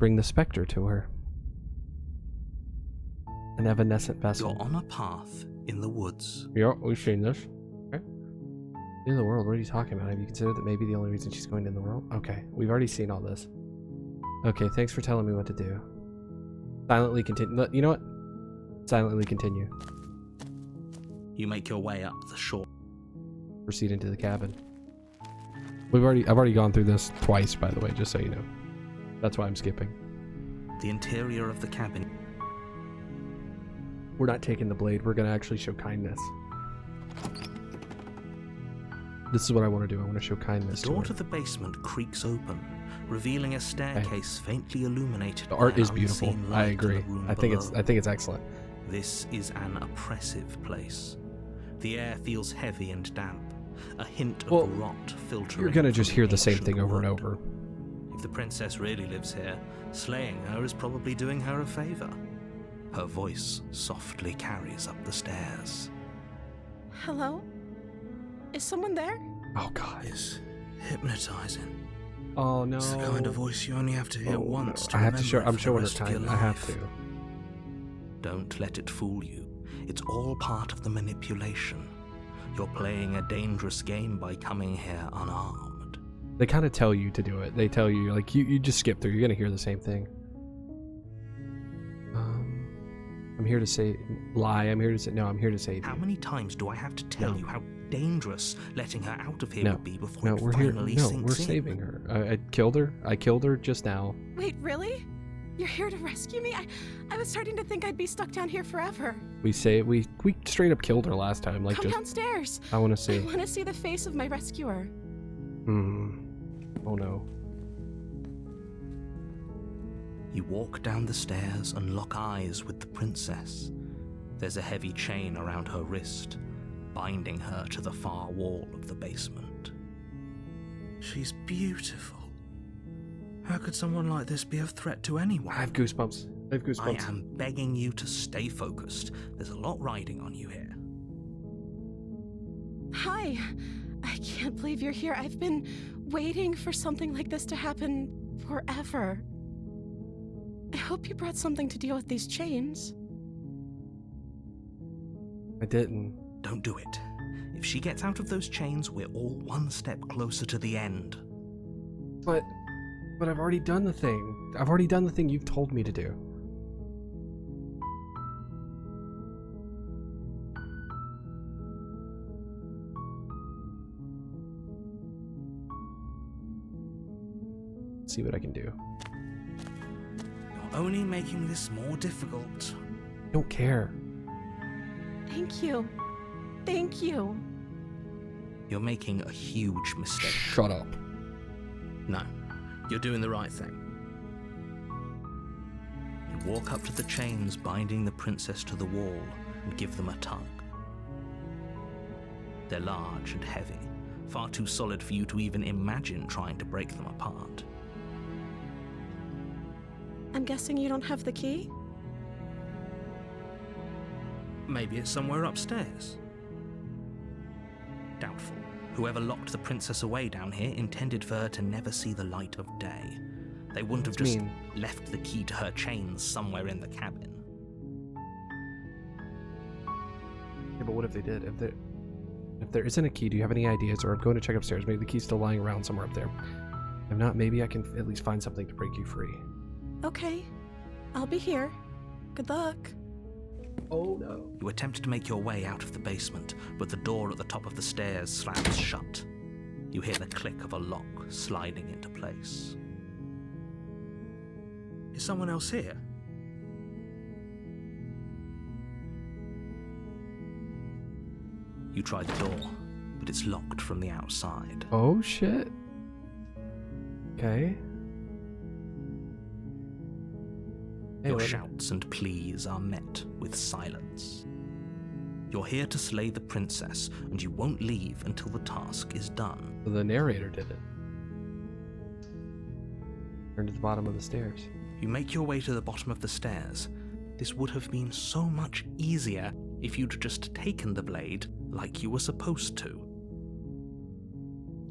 bring the specter to her. An evanescent vessel. You're on a path in the woods. Yeah, we've seen this. Okay. In the world, what are you talking about? Have you considered that maybe the only reason she's going in the world? Okay, we've already seen all this. Okay, thanks for telling me what to do. Silently continue. You know what? Silently continue. You make your way up the shore. Proceed into the cabin. I've already gone through this twice, by the way, just so you know. That's why I'm skipping. The interior of the cabin. We're not taking the blade. We're going to actually show kindness. This is what I want to do. I want to show kindness The door to the basement creaks open, revealing a staircase faintly illuminated. The art by is an beautiful. unseen I light in agree. the room I think below. it's excellent. This is an oppressive place. The air feels heavy and damp. A hint of rot filtering. You're gonna just from hear the same ancient thing over and wood. over. If the princess really lives here, slaying her is probably doing her a favor. Her voice softly carries up the stairs. Hello? Is someone there? Oh God. It's hypnotizing. Oh no. It's the kind of voice you only have to hear once to I have to show. remember it I'm for the showing her rest of your kind. I have life. to. Don't let it fool you. It's all part of the manipulation. You're playing a dangerous game by coming here unarmed. They kind of tell you to do it. They tell you, like, you just skip through. You're gonna hear the same thing. I'm here to say lie. I'm here to say no. I'm here to save you. How many times do I have to tell you how dangerous letting her out of here No. would be before No, it we're here. finally No, sinks we're in? saving her. I killed her. I killed her just now. Wait, really? You're here to rescue me? I was starting to think I'd be stuck down here forever. We straight up killed her last time. Like, Come just downstairs. I want to I see. want to see the face of my rescuer. Oh no. You walk down the stairs and lock eyes with the princess. There's a heavy chain around her wrist, binding her to the far wall of the basement. She's beautiful. How could someone like this be a threat to anyone? I have goosebumps. I am begging you to stay focused. There's a lot riding on you here. Hi. I can't believe you're here. I've been waiting for something like this to happen forever. I hope you brought something to deal with these chains. I didn't. Don't do it. If she gets out of those chains, we're all one step closer to the end. But I've already done the thing. I've already done the thing you've told me to do. See what I can do. You're only making this more difficult. Don't care. Thank you. Thank you. You're making a huge mistake. Shut up. No, you're doing the right thing. You walk up to the chains binding the princess to the wall and give them a tug. They're large and heavy, far too solid for you to even imagine trying to break them apart. I'm guessing you don't have the key? Maybe it's somewhere upstairs. Doubtful. Whoever locked the princess away down here intended for her to never see the light of day. They wouldn't have just left the key to her chains somewhere in the cabin. Yeah, but what if they did? If there isn't a key, do you have any ideas? Or I'm going to check upstairs. Maybe the key's still lying around somewhere up there. If not, maybe I can at least find something to break you free. Okay. I'll be here. Good luck. Oh no. You attempt to make your way out of the basement, but the door at the top of the stairs slams shut. You hear the click of a lock sliding into place. Is someone else here? You try the door, but it's locked from the outside. Oh shit. Okay. Your shouts and pleas are met with silence. You're here to slay the princess, and you won't leave until the task is done. The narrator did it. Turn to the bottom of the stairs. You make your way to the bottom of the stairs. This would have been so much easier if you'd just taken the blade like you were supposed to.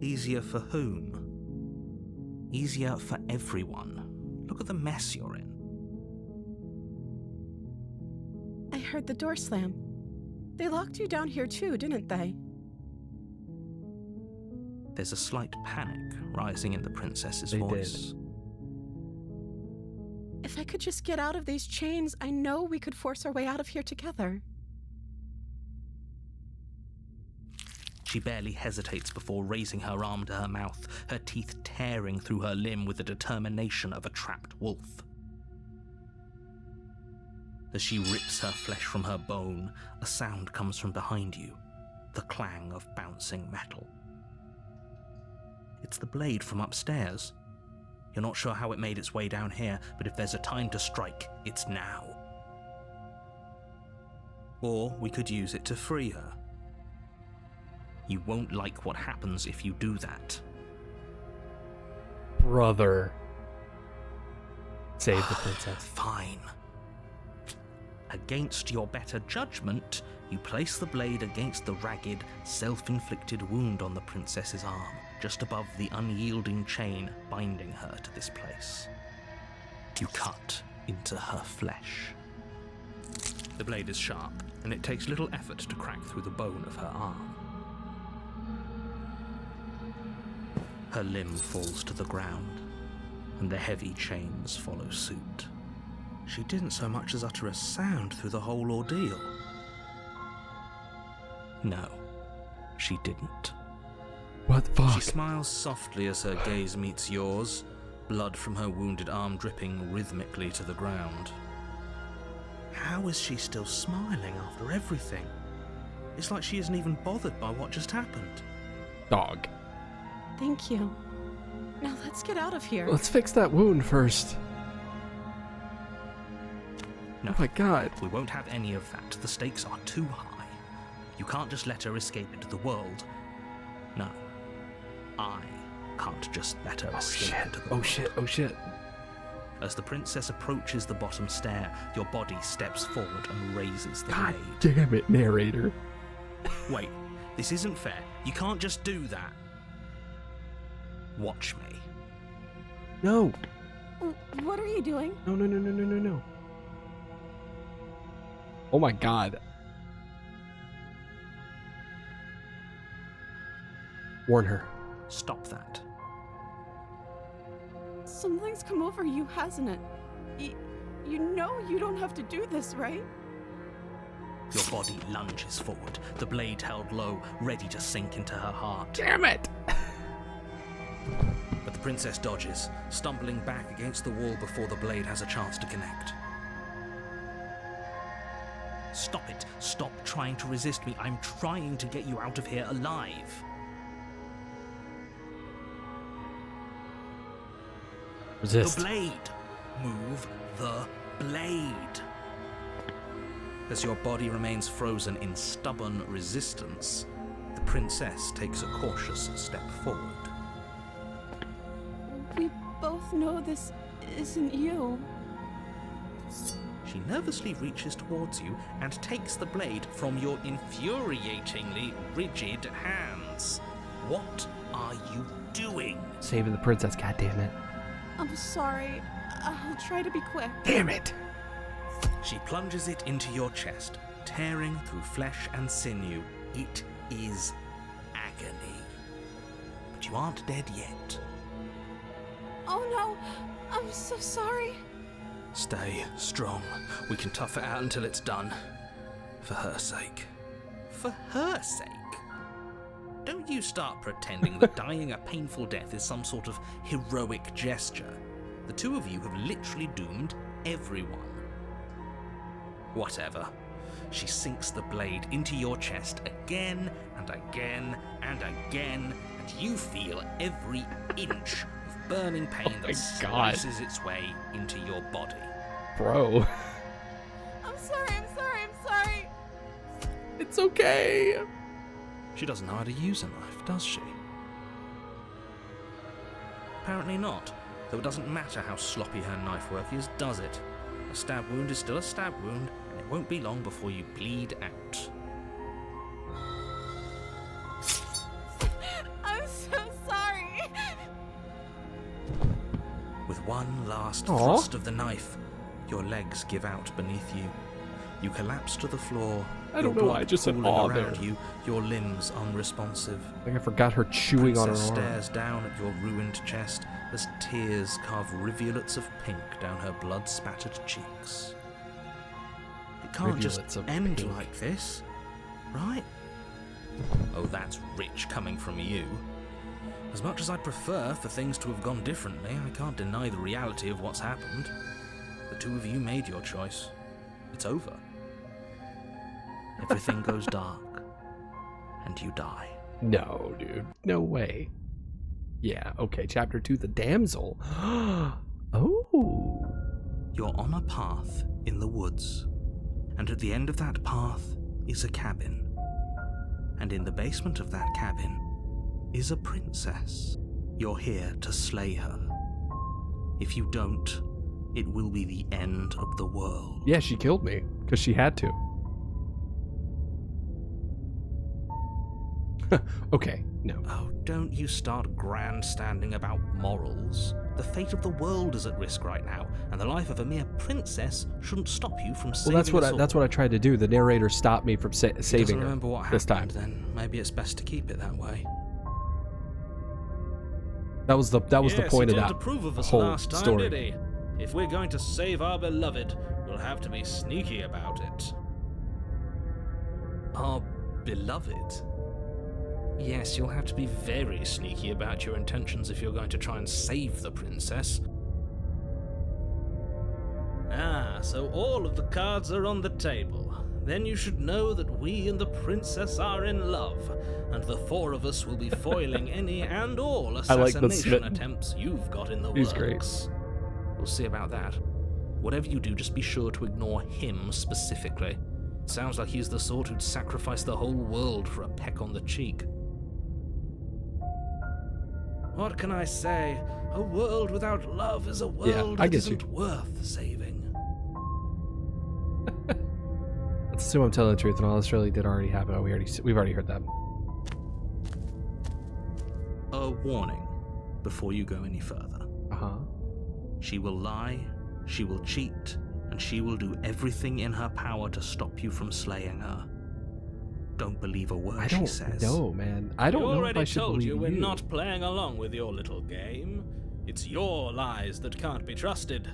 Easier for whom? Easier for everyone. Look at the mess you're in. I heard the door slam. They locked you down here too, didn't they? There's a slight panic rising in the princess's They voice. If I could just get out of these chains, I know we could force our way out of here together. She barely hesitates before raising her arm to her mouth, her teeth tearing through her limb with the determination of a trapped wolf. As she rips her flesh from her bone, a sound comes from behind you, the clang of bouncing metal. It's the blade from upstairs. You're not sure how it made its way down here, but if there's a time to strike, it's now. Or we could use it to free her. You won't like what happens if you do that. Brother. Save the princess. Fine. Against your better judgment, you place the blade against the ragged, self-inflicted wound on the princess's arm, just above the unyielding chain binding her to this place. You cut into her flesh. The blade is sharp, and it takes little effort to crack through the bone of her arm. Her limb falls to the ground, and the heavy chains follow suit. She didn't so much as utter a sound through the whole ordeal. No, she didn't. What the fuck? She smiles softly as her gaze meets yours, blood from her wounded arm dripping rhythmically to the ground. How is she still smiling after everything? It's like she isn't even bothered by what just happened. Dog. Thank you. Now let's get out of here. Let's fix that wound first. No, Oh my god. we won't have any of that. The stakes are too high. You can't just let her escape into the world. No, I can't just let her escape into the Oh world. shit. Oh shit. As the princess approaches the bottom stair, your body steps forward and raises the God blade. damn it, narrator. Wait, this isn't fair. You can't just do that. Watch me. No. What are you doing? No. Oh my god. Warn her. Stop that. Something's come over you, hasn't it? You know you don't have to do this, right? Your body lunges forward, the blade held low, ready to sink into her heart. Damn it. But the princess dodges, stumbling back against the wall before the blade has a chance to connect. Stop it. Stop trying to resist me. I'm trying to get you out of here alive. Resist. The blade. Move the blade. As your body remains frozen in stubborn resistance, the princess takes a cautious step forward. We both know this isn't you. She nervously reaches towards you and takes the blade from your infuriatingly rigid hands. What are you doing? Saving the princess, god damn it. I'm sorry. I'll try to be quick. Damn it. She plunges it into your chest, tearing through flesh and sinew. It is agony. But you aren't dead yet. Oh no, I'm so sorry. Stay strong. We can tough it out until it's done. For her sake. For her sake? Don't you start pretending that dying a painful death is some sort of heroic gesture. The two of you have literally doomed everyone. Whatever. She sinks the blade into your chest again and again and again, and you feel every inch of burning pain Oh my that God. slices its way into your body. Bro. I'm sorry. It's okay. She doesn't know how to use a knife, does she? Apparently not, though it doesn't matter how sloppy her knife work is, does it? A stab wound is still a stab wound, and it won't be long before you bleed out. I'm so sorry. With one last Aw. thrust of the knife, your legs give out beneath you. You collapse to the floor. I don't your know why blood I just said pooling aw around there. you, your limbs unresponsive. I think I forgot her chewing on her Princess arm. stares down at your ruined chest as tears carve rivulets of pink down her blood-spattered cheeks. It can't Rivulets just of end pink. like this, right? Oh, that's rich coming from you. As much as I'd prefer for things to have gone differently, I can't deny the reality of what's happened. The two of you made your choice. It's over. Everything goes dark, and you die. No, dude. No way. Yeah, okay. Chapter 2, The Damsel. Oh. You're on a path in the woods, and at the end of that path is a cabin. And in the basement of that cabin is a princess. You're here to slay her. If you don't, it will be the end of the world. Yeah, she killed me because she had to. Okay, no. Oh, don't you start grandstanding about morals. The fate of the world is at risk right now, and the life of a mere princess shouldn't stop you from saving Well, us all. that's what I tried to do. The narrator stopped me from If he saving doesn't her remember what this time. happened, then maybe it's best to keep it that way. That was the point of he that didn't approve of us whole last time, story. did he? If we're going to save our beloved, we'll have to be sneaky about it. Our beloved? Yes, you'll have to be very sneaky about your intentions if you're going to try and save the princess. Ah, so all of the cards are on the table. Then you should know that we and the princess are in love, and the four of us will be foiling any and all I like the assassination smitten. attempts you've got in the He's works. great. We'll see about that. Whatever you do, just be sure to ignore him specifically. Sounds like he's the sort who'd sacrifice the whole world for a peck on the cheek. What can I say? A world without love is a world I that get you. isn't worth saving. Let's assume I'm telling the truth and all this really did already happen. Oh, we've already heard that. A warning before you go any further. Uh-huh. She will lie, she will cheat, and she will do everything in her power to stop you from slaying her. Don't believe a word I she don't says. know, man. I don't We know if already I should told believe you we're not playing along with your little game. It's your lies that can't be trusted.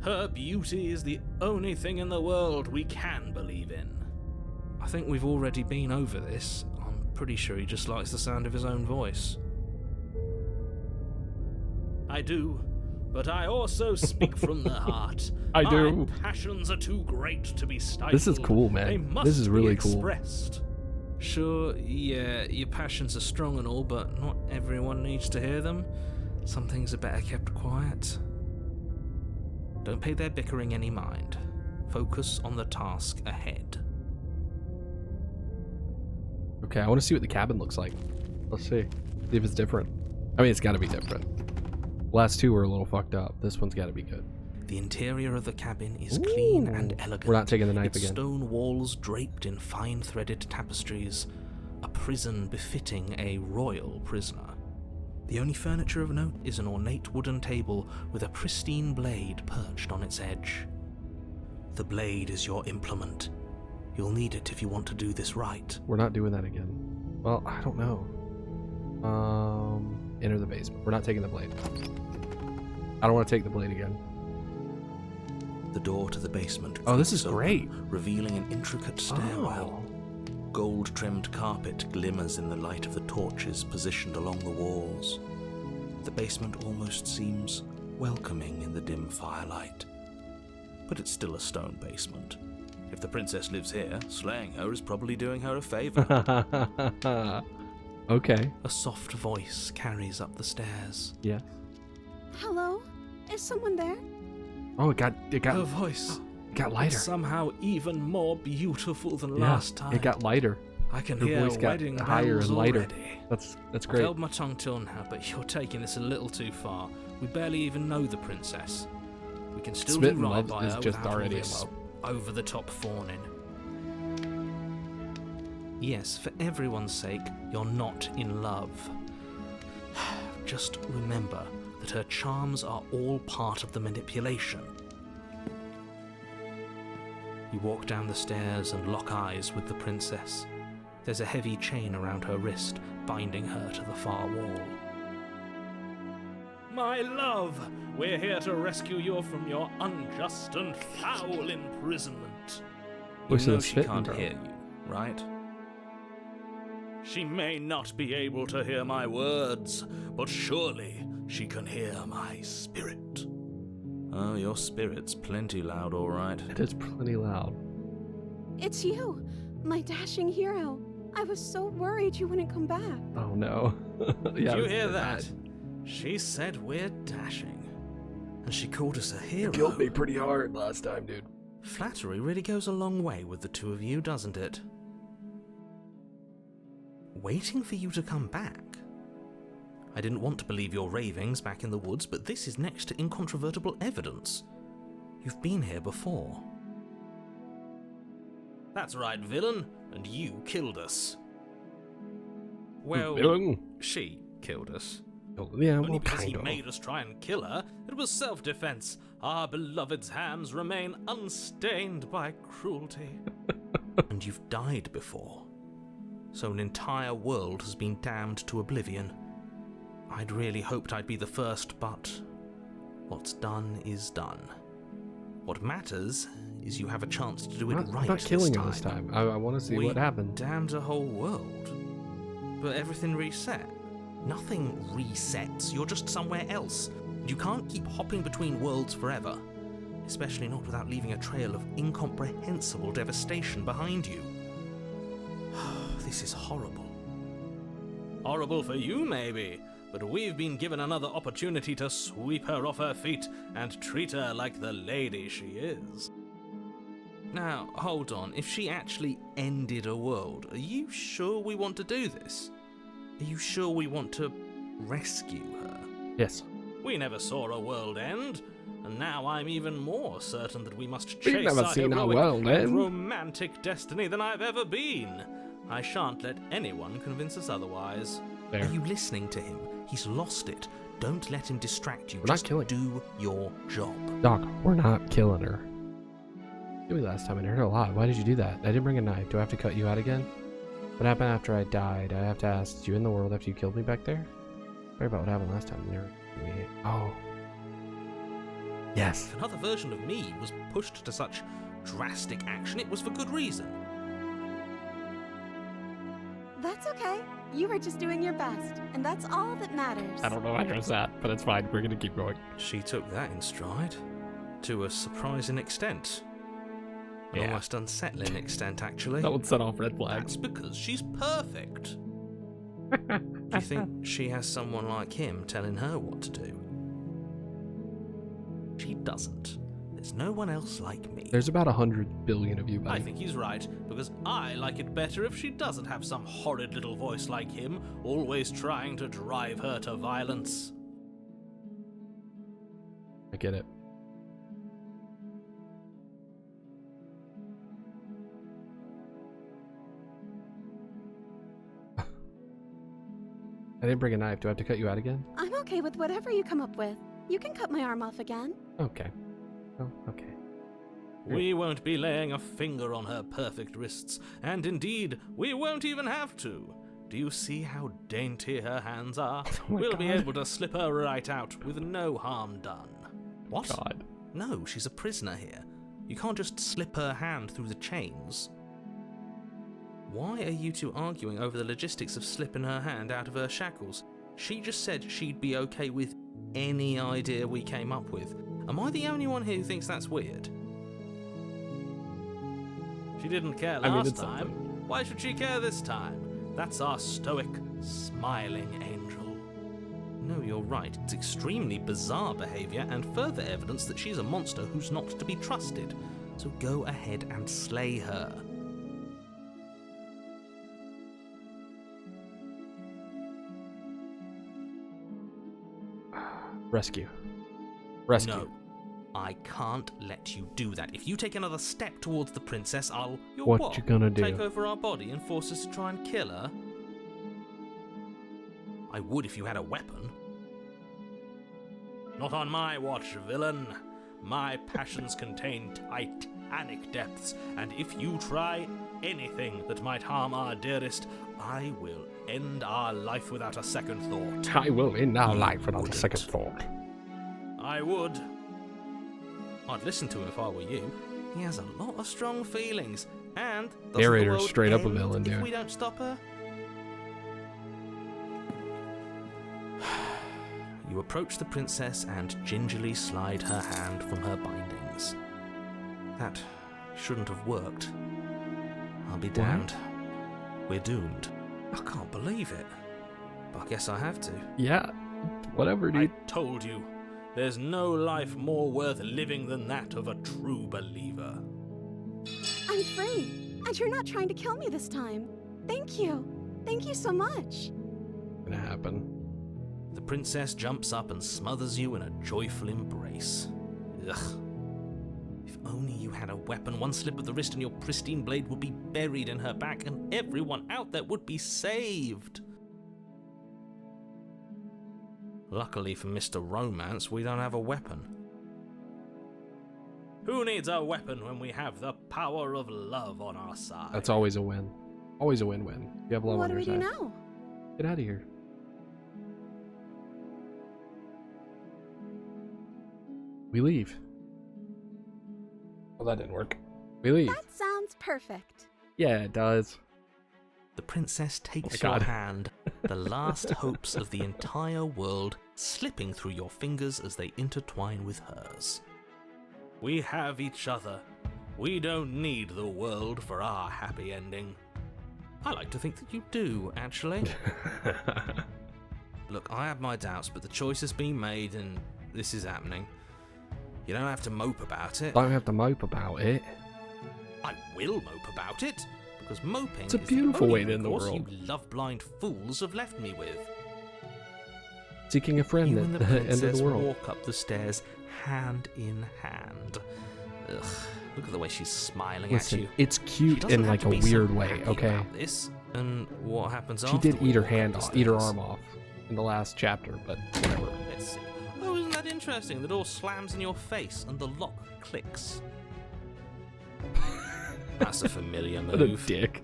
Her beauty is the only thing in the world we can believe in. I think we've already been over this. I'm pretty sure he just likes the sound of his own voice. I do, but I also speak from the heart. I do. My passions are too great to be stifled. This is cool, man. They must This is really be cool. expressed. Sure, yeah, your passions are strong and all, but not everyone needs to hear them. Some things are better kept quiet. Don't pay their bickering any mind. Focus on the task ahead. Okay, I want to see what the cabin looks like. Let's see. See if it's different. I mean, it's got to be different. Last two were a little fucked up. This one's got to be good. The interior of the cabin is clean and Ooh. elegant. We're not taking the knife its again. stone walls draped in fine-threaded tapestries. A prison befitting a royal prisoner. The only furniture of note is an ornate wooden table with a pristine blade perched on its edge. The blade is your implement. You'll need it if you want to do this right. We're not doing that again. Well, I don't know. Enter the basement. We're not taking the blade. I don't want to take the blade again. The door to the basement. Oh, this creaks is open, great. revealing an intricate stairwell. Gold-trimmed carpet glimmers in the light of the torches positioned along the walls. The basement almost seems welcoming in the dim firelight. But it's still a stone basement. If the princess lives here, slaying her is probably doing her a favor. Okay. A soft voice carries up the stairs. Yeah. Hello? Is someone there? Oh, it got Her voice lighter. is somehow even more beautiful than Yeah, last time. it got lighter. I can her hear voice got wedding higher bells and lighter. already. That's I've great. held my tongue till now, but you're taking this a little too far. We barely even know the princess. We can still Smitten do right Love by is her just without already all in this love. over-the-top fawning. Yes, for everyone's sake, you're not in love. Just remember that her charms are all part of the manipulation. You walk down the stairs and lock eyes with the princess. There's a heavy chain around her wrist, binding her to the far wall. My love, we're here to rescue you from your unjust and foul imprisonment. You Voice of know the she spitting can't bro. hear you, right? She may not be able to hear my words, but surely she can hear my spirit. Oh, your spirit's plenty loud, all right. It is plenty loud. It's you, my dashing hero. I was so worried you wouldn't come back. Oh no. Yeah, Did you it's hear bad. that? She said we're dashing. And she called us a hero. You killed me pretty hard last time, dude. Flattery really goes a long way with the two of you, doesn't it? Waiting for you to come back. I didn't want to believe your ravings back in the woods, but this is next to incontrovertible evidence. You've been here before. That's right, villain, and you killed us. Well, Villain. she killed us. Yeah, Only well, because he kind of. made us try and kill her. It was self-defense. Our beloved's hands remain unstained by cruelty. And you've died before. So an entire world has been damned to oblivion. I'd really hoped I'd be the first, but what's done is done. What matters is you have a chance to do it I'm right not killing this him time. this time. I want to see We what happened. damned a whole world. But everything reset. Nothing resets. You're just somewhere else. You can't keep hopping between worlds forever. Especially not without leaving a trail of incomprehensible devastation behind you. This is horrible. Horrible for you, maybe, but we've been given another opportunity to sweep her off her feet and treat her like the lady she is. Now, hold on. If she actually ended a world, are you sure we want to do this? Are you sure we want to rescue her? Yes. We never saw a world end, and now I'm even more certain that we must We've chase never our seen a heroic world and end. romantic destiny than I've ever been. I shan't let anyone convince us otherwise. There. Are you listening to him? He's lost it. Don't let him distract you. We're not Just killing- do your job. Doc, we're not killing her. Give me last time. I hurt her a lot. Why did you do that? I didn't bring a knife. Do I have to cut you out again? What happened after I died? I have to ask, did you end the world after you killed me back there? Sorry about what happened last time. Oh. Yes. If another version of me was pushed to such drastic action, it was for good reason. That's okay. You were just doing your best, and that's all that matters. I don't know how to address that, but it's fine. We're going to keep going. She took that in stride. To a surprising extent. An Yeah. almost unsettling extent, actually. That would set off red That's flags. because she's perfect. Do you think she has someone like him telling her what to do? She doesn't. There's no one else like me. There's about 100 billion of you, I buddy. think he's right, because I like it better if she doesn't have some horrid little voice like him, always trying to drive her to violence. I get it. I didn't bring a knife. Do I have to cut you out again? I'm okay with whatever you come up with. You can cut my arm off again. Okay. Oh, okay. We won't be laying a finger on her perfect wrists, and indeed, we won't even have to. Do you see how dainty her hands are? Oh my We'll be God. able to slip her right out with no harm done. What? God. No, she's a prisoner here. You can't just slip her hand through the chains. Why are you two arguing over the logistics of slipping her hand out of her shackles? She just said she'd be okay with any idea we came up with. Am I the only one here who thinks that's weird? She didn't care I mean, last it's time. something. Why should she care this time? That's our stoic, smiling angel. No, you're right. It's extremely bizarre behavior and further evidence that she's a monster who's not to be trusted. So go ahead and slay her. Rescue. Rescue. No. I can't let you do that. If you take another step towards the princess, I'll... What you gonna do? Take over our body and force us to try and kill her? I would if you had a weapon. Not on my watch, villain. My passions contain titanic depths, and if you try anything that might harm our dearest, I will end our life without a second thought. I will end our You life without a wouldn't. second thought. I would. I'd listen to him if I were you. He has a lot of strong feelings, and doesn't the Narrator's world straight up a end villain, if dude. we don't stop her? You approach the princess and gingerly slide her hand from her bindings. That shouldn't have worked. I'll be damned. We're doomed. I can't believe it. But I guess I have to. Yeah, whatever, I dude. told you, there's no life more worth living than that of a true believer. I'm free, and you're not trying to kill me this time. Thank you. Thank you so much. Gonna happen. The princess jumps up and smothers you in a joyful embrace. Ugh. If only you had a weapon, one slip of the wrist and your pristine blade would be buried in her back, and everyone out there would be saved. Luckily for Mr. Romance, we don't have a weapon. Who needs a weapon when we have the power of love on our side? That's always a win. Always a win-win. You have love What on do your we do side. now? Get out of here. We leave. Well, that didn't work. We leave. That sounds perfect. Yeah, it does. The princess takes my your God. hand, the last hopes of the entire world slipping through your fingers as they intertwine with hers. We have each other. We don't need the world for our happy ending. I like to think that you do, actually. Look, I have my doubts, but the choice has been made and this is happening. You don't have to mope about it. Don't have to mope about it. I will mope about it, because moping It's a is beautiful the way only to end the recourse world. you love-blind fools have left me with. Seeking a friend You at and the the end of princess the world. walk up the stairs, hand in hand. Ugh, look at the way she's smiling at Listen, you. it's She cute doesn't in have like to a be so weird way, happy okay? about this. And what happens She after did we eat her walk up hand the off, eat her stairs? arm off in the last chapter, but whatever. Let's see. Oh, isn't that interesting? The door slams in your face and the lock clicks. That's a familiar What a move. dick.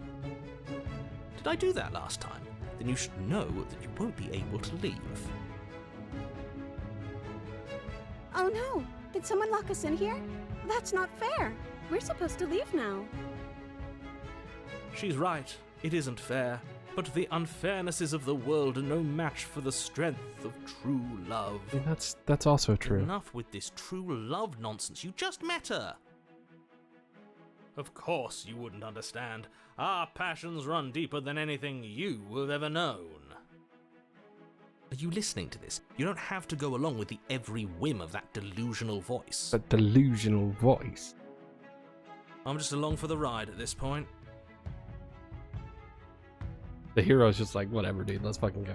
Did I do that last time? Then you should know that you won't be able to leave. Oh no! Did someone lock us in here? That's not fair. We're supposed to leave now. She's right. It isn't fair. But the unfairnesses of the world are no match for the strength of true love. I mean, that's also true. Enough with this true love nonsense. You just met her. Of course you wouldn't understand. Our passions run deeper than anything you have ever known. Are you listening to this? You don't have to go along with the every whim of that delusional voice. A delusional voice. I'm just along for the ride at this point. The hero's just like, whatever, dude, let's fucking go.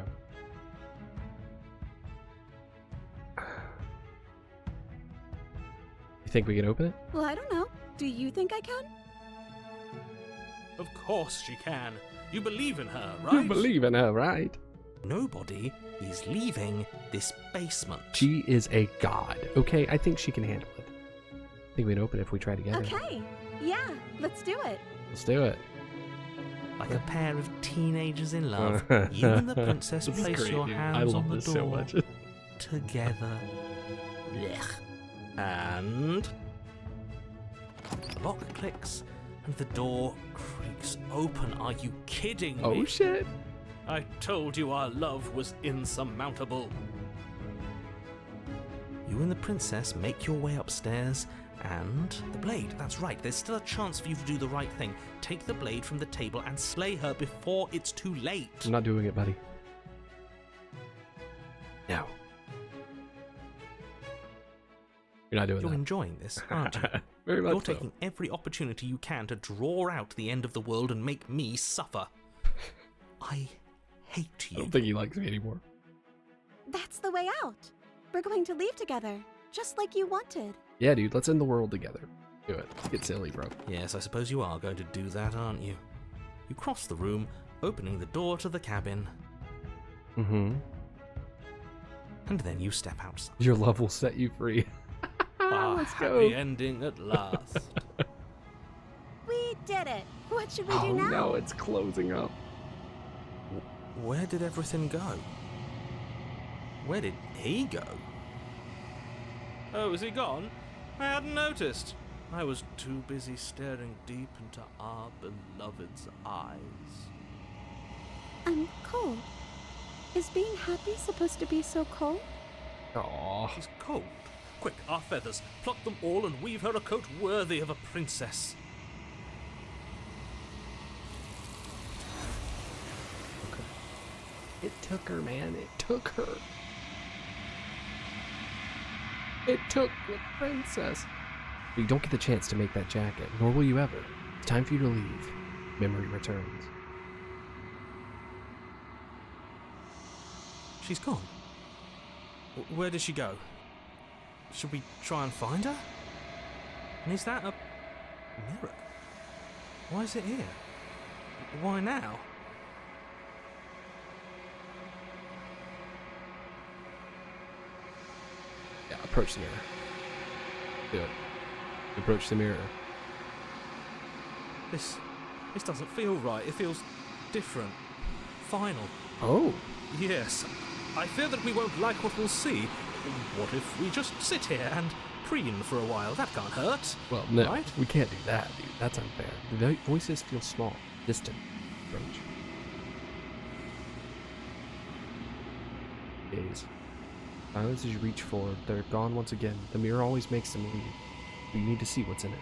You think we can open it? Well, I don't know. Do you think I can? Of course she can. You believe in her, right? You believe in her, right? Nobody is leaving this basement. She is a god. Okay, I think she can handle it. I think we can open it if we try together. Okay. Yeah, let's do it. Let's do it. Like a pair of teenagers in love, you and the princess This is place great, your dude. hands I love on the this door so much. together. Blech. And The lock clicks and the door creaks open. Are you kidding me? Oh shit. I told you our love was insurmountable. You and the princess make your way upstairs, and the blade. That's right, there's still a chance for you to do the right thing. Take the blade from the table and slay her before it's too late. I'm not doing it, buddy. No. You're not doing You're that. enjoying this, aren't you? Very much You're so. taking every opportunity you can to draw out the end of the world and make me suffer. I hate I you. don't think he likes me anymore. That's the way out. We're going to leave together, just like you wanted. Yeah, dude, let's end the world together. Do it. Get silly, bro. Yes, I suppose you are going to do that, aren't you? You cross the room, opening the door to the cabin. Mm-hmm. and then you step outside. Your love will set you free. Let's go. Happy ending at last. We did it. What should we Oh do now? no, it's closing up. Where did everything go? Where did he go? Oh, is he gone? I hadn't noticed. I was too busy staring deep into our beloved's eyes. I'm cold. Is being happy supposed to be so cold? Aw. She's cold. Quick, our feathers. Pluck them all and weave her a coat worthy of a princess. It took her, man. It took her. It took the princess. But you don't get the chance to make that jacket, nor will you ever. It's time for you to leave. Memory returns. She's gone. Where did she go? Should we try and find her? And is that a mirror? Why is it here? Why now? Yeah, approach the mirror. Do it. Approach the mirror. This doesn't feel right. It feels different. Final. Oh. Yes. I fear that we won't like what we'll see. What if we just sit here and preen for a while? That can't hurt. Well, no. Right? We can't do that, dude. That's unfair. The voices feel small, distant. Approach. Gaze. Silence as you reach forward. They're gone once again. The mirror always makes them leave. You need to see what's in it.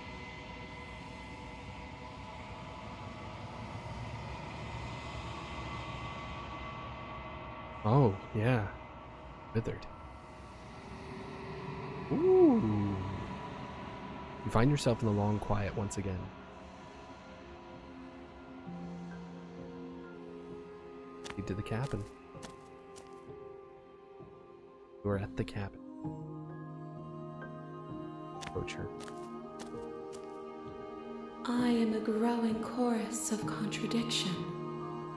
Oh, yeah. Withered. Ooh. You find yourself in the long quiet once again. You to the cabin. You are at the cabin. Approach her. I am a growing chorus of contradiction,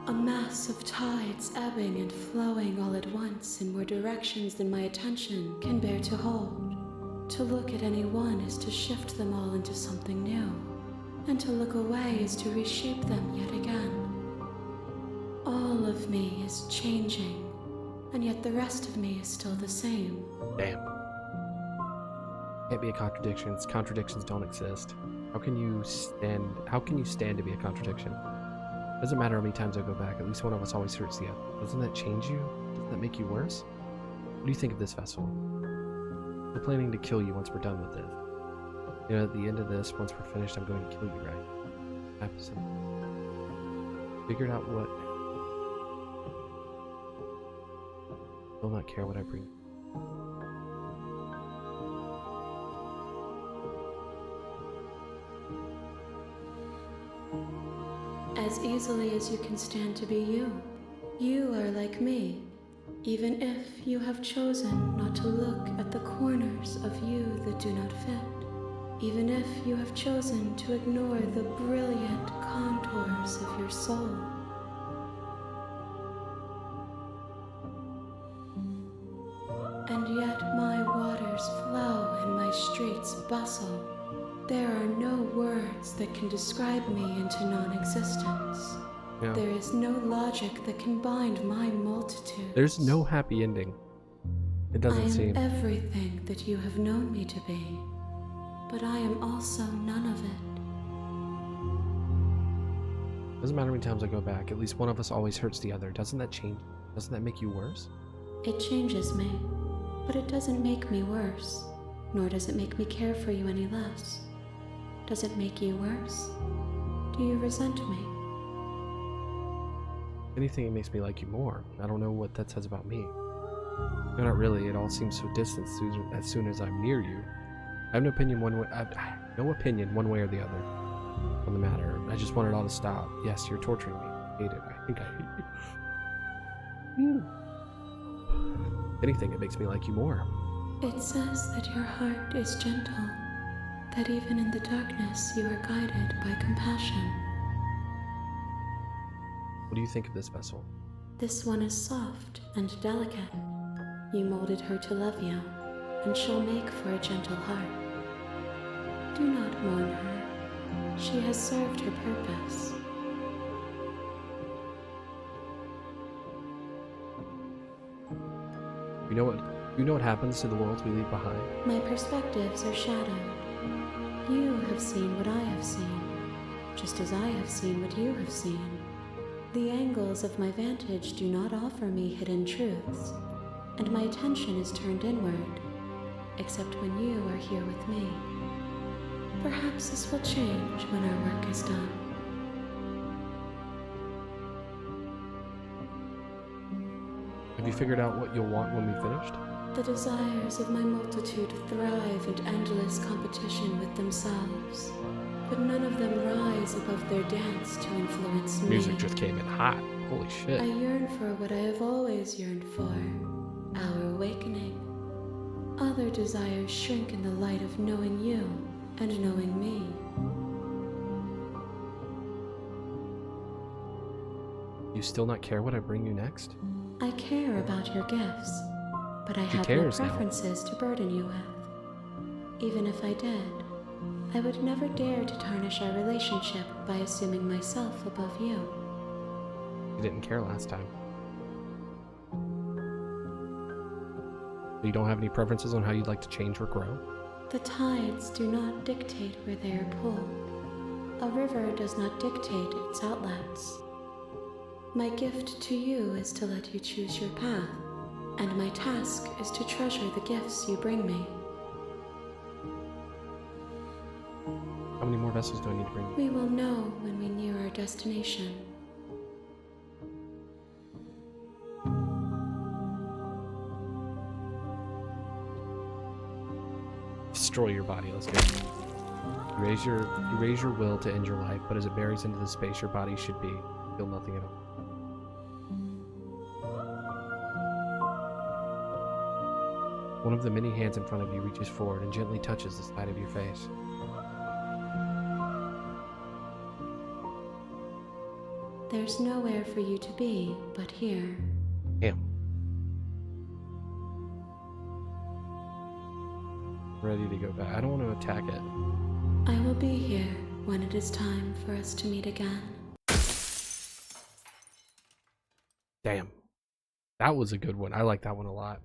a mass of tides ebbing and flowing all at once in more directions than my attention can bear to hold. To look at any one is to shift them all into something new, and to look away is to reshape them yet again. All of me is changing, and yet the rest of me is still the same. Damn. Can't be a contradiction. Contradictions don't exist. How can you stand to be a contradiction? Doesn't matter how many times I go back, at least one of us always hurts the other. Doesn't that change you? Doesn't that make you worse? What do you think of this vessel? We're planning to kill you once we're done with this. You know, at the end of this, once we're finished, I'm going to kill you, right? Absolutely. Figured out what... Will not care what I bring. As easily as you can stand to be you. You are like me, even if you have chosen not to look at the corners of you that do not fit, even if you have chosen to ignore the brilliant contours of your soul. And yet my waters flow and my streets bustle. There are no words that can describe me into non-existence. Yeah. There is no logic that can bind my multitudes. There's no happy ending. It doesn't I am seem. everything that you have known me to be, but I am also none of it. Doesn't matter how many times I go back, at least one of us always hurts the other. Doesn't that change? Doesn't that make you worse? It changes me, but it doesn't make me worse, nor does it make me care for you any less. Does it make you worse? Do you resent me? If anything, it makes me like you more. I don't know what that says about me. No, not really. It all seems so distant as soon as I'm near you. I have no opinion one way. I have no opinion one way or the other on the matter. I just want it all to stop. Yes, you're torturing me. I hate it. I think I hate you. If anything, it makes me like you more. It says that your heart is gentle, that even in the darkness you are guided by compassion. What do you think of this vessel? This one is soft and delicate, You molded her to love you, and she'll make for a gentle heart. Do not mourn her. She has served her purpose. You know what happens to the worlds we leave behind? My perspectives are shadowed. You have seen what I have seen, just as I have seen what you have seen. The angles of my vantage do not offer me hidden truths, and my attention is turned inward, except when you are here with me. Perhaps this will change when our work is done. Have you figured out what you'll want when we finished? The desires of my multitude thrive in endless competition with themselves, but none of them rise above their dance to influence me. Music just came in hot. Holy shit. I yearn for what I have always yearned for, our awakening. Other desires shrink in the light of knowing you and knowing me. You still not care what I bring you next? I care about your gifts, but I have no cares now. preferences to burden you with. Even if I did, I would never dare to tarnish our relationship by assuming myself above you. You didn't care last time. You don't have any preferences on how you'd like to change or grow? The tides do not dictate where they are pulled. A river does not dictate its outlets. My gift to you is to let you choose your path, and my task is to treasure the gifts you bring me. How many more vessels do I need to bring you? We will know when we near our destination. Destroy your body, let's go. You raise your will to end your life, but as it buries into the space your body should be, feel nothing at all. One of the many hands in front of you reaches forward and gently touches the side of your face. There's nowhere for you to be but here. Damn. Ready to go back. I don't want to attack it. I will be here when it is time for us to meet again. Damn. That was a good one. I like that one a lot.